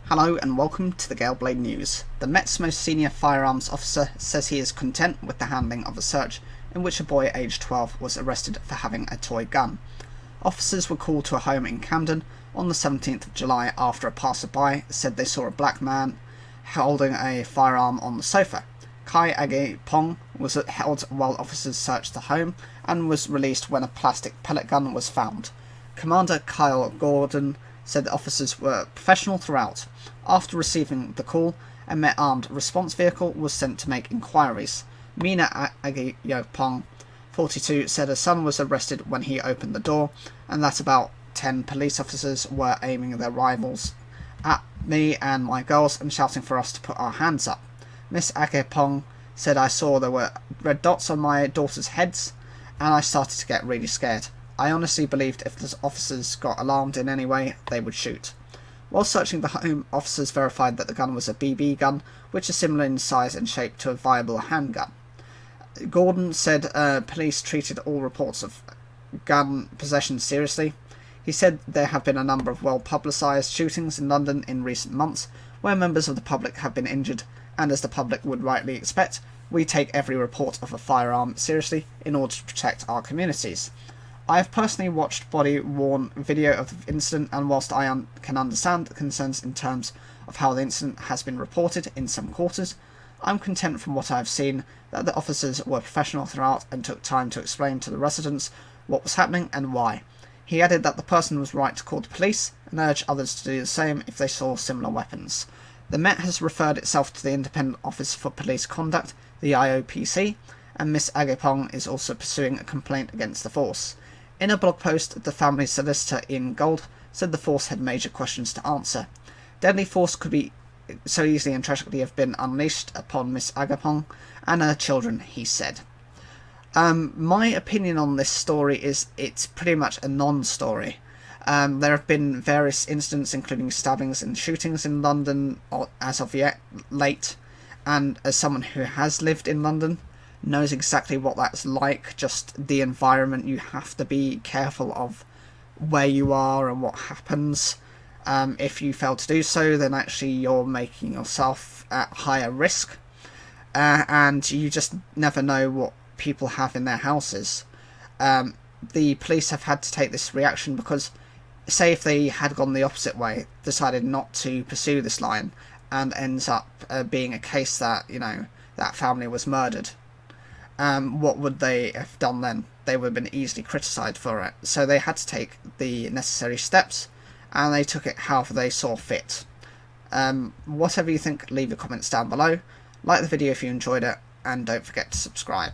Hello and welcome to the Galeblade News. The Met's most senior firearms officer says he is content with the handling of a search in which a boy aged 12 was arrested for having a toy gun. Officers were called to a home in Camden on the 17th of July after a passerby said they saw a black man holding a firearm on the sofa. Kai Age-pong was held while officers searched the home and was released when a plastic pellet gun was found. Commander Kyle Gordon said the officers were professional throughout. After receiving the call, a Met armed response vehicle was sent to make inquiries. Mina Age-pong, 42, said her son was arrested when he opened the door, and that about 10 police officers were aiming their rifles at me and my girls and shouting for us to put our hands up. Miss Age-pong said, I saw there were red dots on my daughter's heads, and I started to get really scared. I honestly believed if the officers got alarmed in any way, they would shoot. While searching the home, officers verified that the gun was a BB gun, which is similar in size and shape to a viable handgun. Gordon said police treated all reports of gun possession seriously. He said there have been a number of well-publicised shootings in London in recent months, where members of the public have been injured, and as the public would rightly expect, we take every report of a firearm seriously in order to protect our communities. I have personally watched body-worn video of the incident, and whilst I can understand the concerns in terms of how the incident has been reported in some quarters, I'm content from what I have seen that the officers were professional throughout and took time to explain to the residents what was happening and why. He added that the person was right to call the police and urged others to do the same if they saw similar weapons. The Met has referred itself to the Independent Office for Police Conduct, the IOPC, and Miss Age-pong is also pursuing a complaint against the force. In a blog post, the family solicitor Ian Gold said the force had major questions to answer. Deadly force could be so easily and tragically have been unleashed upon Miss Age-pong and her children, he said. My opinion on this story is it's pretty much a non-story. There have been various incidents, including stabbings and shootings in London as of yet late, and as someone who has lived in London, knows exactly what that's like, just the environment. You have to be careful of where you are and what happens. If you fail to do so, then actually you're making yourself at higher risk, and you just never know what people have in their houses. The police have had to take this reaction because, say if they had gone the opposite way, decided not to pursue this line, and ends up being a case that, that family was murdered, what would they have done then? They would have been easily criticised for it. So they had to take the necessary steps, and they took it however they saw fit. Whatever you think, leave your comments down below. Like the video if you enjoyed it, and don't forget to subscribe.